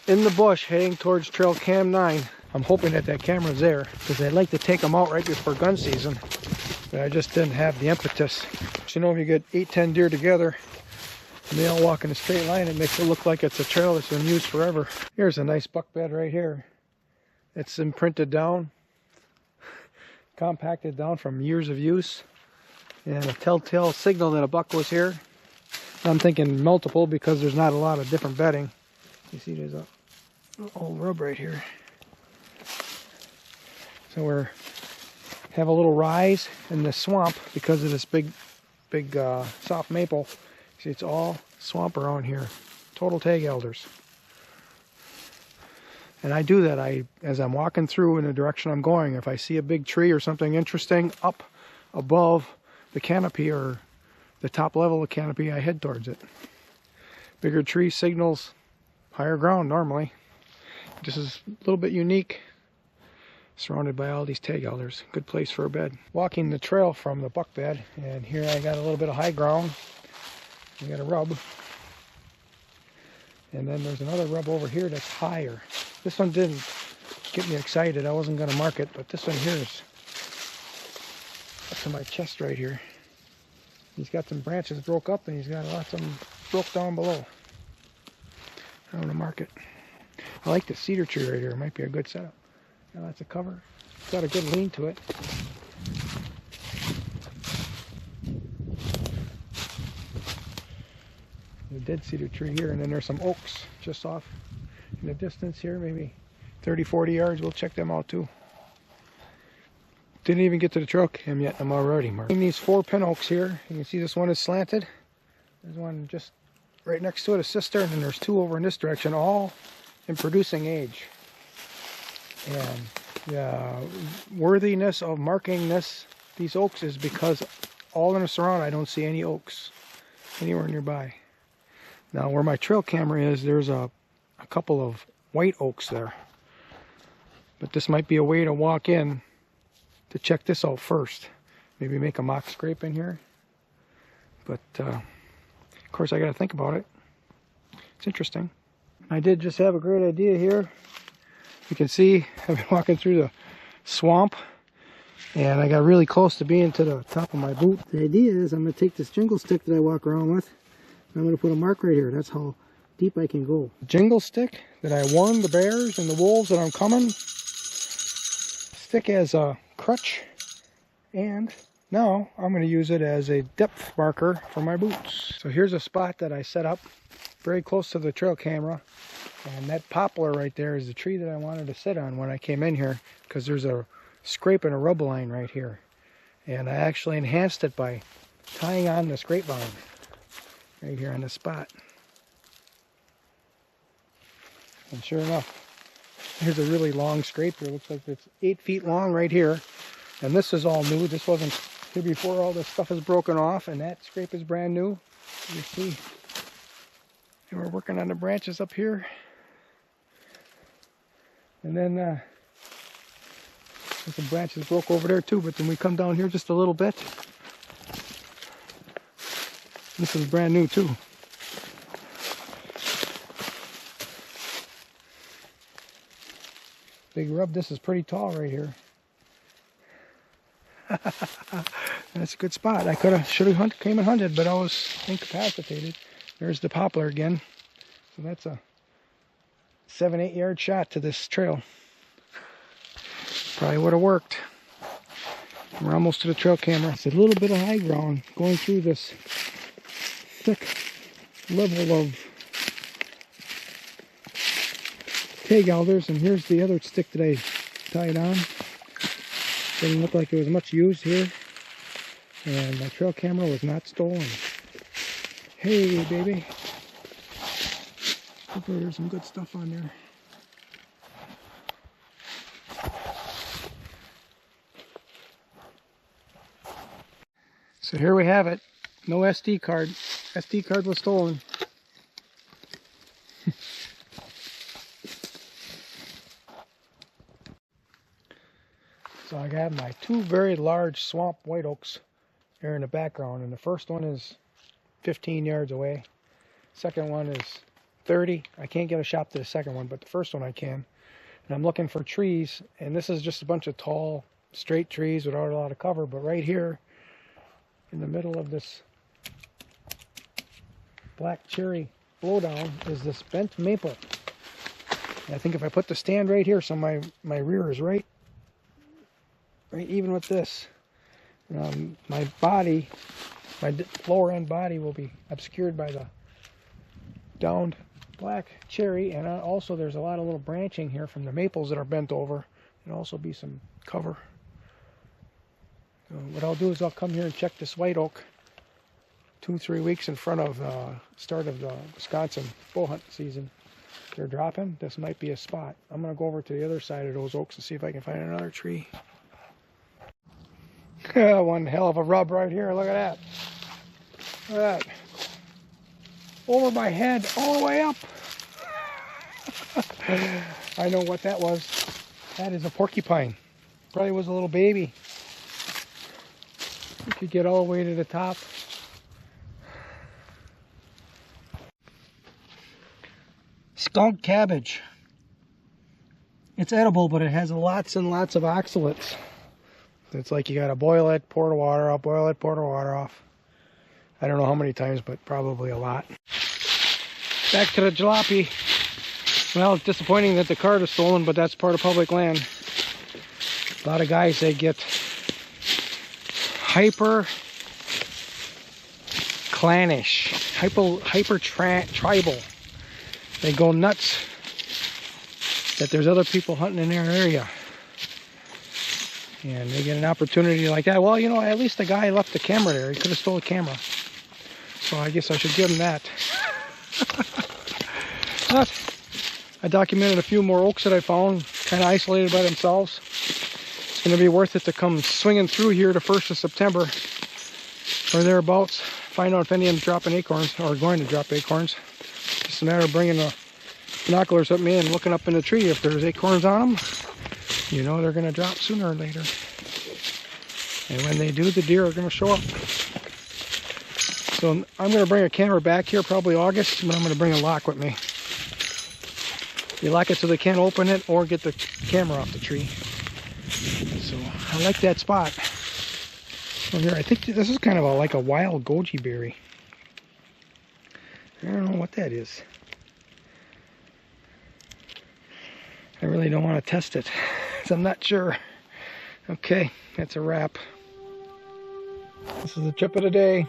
in the bush heading towards trail cam 9. I'm hoping that that camera's there because I'd like to take them out right before gun season, but I just didn't have the impetus. But you know, if you get 8-10 deer together and they all walk in a straight line, it makes it look like it's a trail that's been used forever. Here's a nice buck bed right here. It's imprinted down, compacted down from years of use, and a telltale signal that a buck was here. I'm thinking multiple because there's not a lot of different bedding. You see there's a old rub right here. So we're have a little rise in the swamp because of this big soft maple. See, it's all swamp around here. Total tag elders. And I do that as I'm walking through in the direction I'm going. If I see a big tree or something interesting up above the canopy or the top level of the canopy, I head towards it. Bigger tree signals higher ground normally. This is a little bit unique, surrounded by all these tag elders. Good place for a bed. Walking the trail from the buck bed, and here I got a little bit of high ground. I got a rub, and then there's another rub over here that's higher. This one didn't get me excited. I wasn't going to mark it, but this one here is up to my chest right here. He's got some branches broke up, and he's got lots of them broke down below. I want to mark it. I like the cedar tree right here. It might be a good setup. Now that's a cover. It's got a good lean to it. The dead cedar tree here, and then there's some oaks just off in the distance here, maybe 30-40 yards. We'll check them out too. Didn't even get to the trail cam yet. I'm already marking these 4 pin oaks here. You can see this one is slanted. There's one just right next to it, a sister, and then there's 2 over in this direction, all in producing age. And the worthiness of marking these oaks is because all in a surround I don't see any oaks anywhere nearby. Now where my trail camera is, there's a couple of white oaks there. But this might be a way to walk in to check this out first. Maybe make a mock scrape in here. But of course I got to think about it. It's interesting. I did just have a great idea here. You can see I've been walking through the swamp and I got really close to being to the top of my boot. The idea is I'm going to take this jingle stick that I walk around with and I'm going to put a mark right here. That's how deep I can go. The jingle stick that I warned the bears and the wolves that I'm coming. Stick as a crutch, and now I'm going to use it as a depth marker for my boots. So here's a spot that I set up very close to the trail camera, and that poplar right there is the tree that I wanted to sit on when I came in here, because there's a scrape and a rub line right here, and I actually enhanced it by tying on this grapevine right here on this spot. And sure enough, here's a really long scrape here. Looks like it's 8 feet long right here. And this is all new. This wasn't here before. All this stuff is broken off, and that scrape is brand new. You see. And we're working on the branches up here. And then there's some branches broke over there too, but then we come down here just a little bit. This is brand new too. Big rub. This is pretty tall right here. That's a good spot. I should have came and hunted, but I was incapacitated. There's the poplar again. So that's a 7-8 yard shot to this trail. Probably would have worked. We're almost to the trail camera. It's a little bit of high ground going through this thick level of tag alders, and here's the other stick that I tied on. Didn't look like it was much used here, and my trail camera was not stolen. Hey baby, hopefully there's some good stuff on there. So here we have it. No SD card. SD card was stolen. So I got my 2 very large swamp white oaks here in the background, and the first one is 15 yards away. Second one is 30. I can't get a shot to the second one, but the first one I can. And I'm looking for trees, and this is just a bunch of tall, straight trees without a lot of cover. But right here, in the middle of this black cherry blowdown, is this bent maple. And I think if I put the stand right here, so my rear is right even with this, my body, my lower end body will be obscured by the downed black cherry, and also there's a lot of little branching here from the maples that are bent over, and also be some cover. So what I'll do is I'll come here and check this white oak 2-3 weeks in front of start of the Wisconsin bow hunt season. They're dropping. This might be a spot. I'm going to go over to the other side of those oaks and see if I can find another tree. One hell of a rub right here. Look at that. Look at that. Over my head, all the way up. I know what that was. That is a porcupine. Probably was a little baby. You could get all the way to the top. Skunk cabbage. It's edible, but it has lots and lots of oxalates. It's like you gotta boil it, pour the water off, boil it, pour the water off. I don't know how many times, but probably a lot. Back to the jalopy. Well, it's disappointing that the cart is stolen, but that's part of public land. A lot of guys, they get hyper clannish, hyper tribal. They go nuts that there's other people hunting in their area. And they get an opportunity like that. Well, you know, at least the guy left the camera there. He could have stole a camera. So I guess I should give him that. But I documented a few more oaks that I found, kind of isolated by themselves. It's going to be worth it to come swinging through here the 1st of September or thereabouts. Find out if any of them dropping acorns or going to drop acorns. Just a matter of bringing the binoculars up me and looking up in the tree. If there's acorns on them, you know they're going to drop sooner or later. And when they do, the deer are going to show up. So I'm going to bring a camera back here probably August, but I'm going to bring a lock with me. You lock it so they can't open it or get the camera off the tree. So I like that spot. Over here, I think this is kind of like a wild goji berry. I don't know what that is. I really don't want to test it, because I'm not sure. Okay, that's a wrap. This is the tip of the day.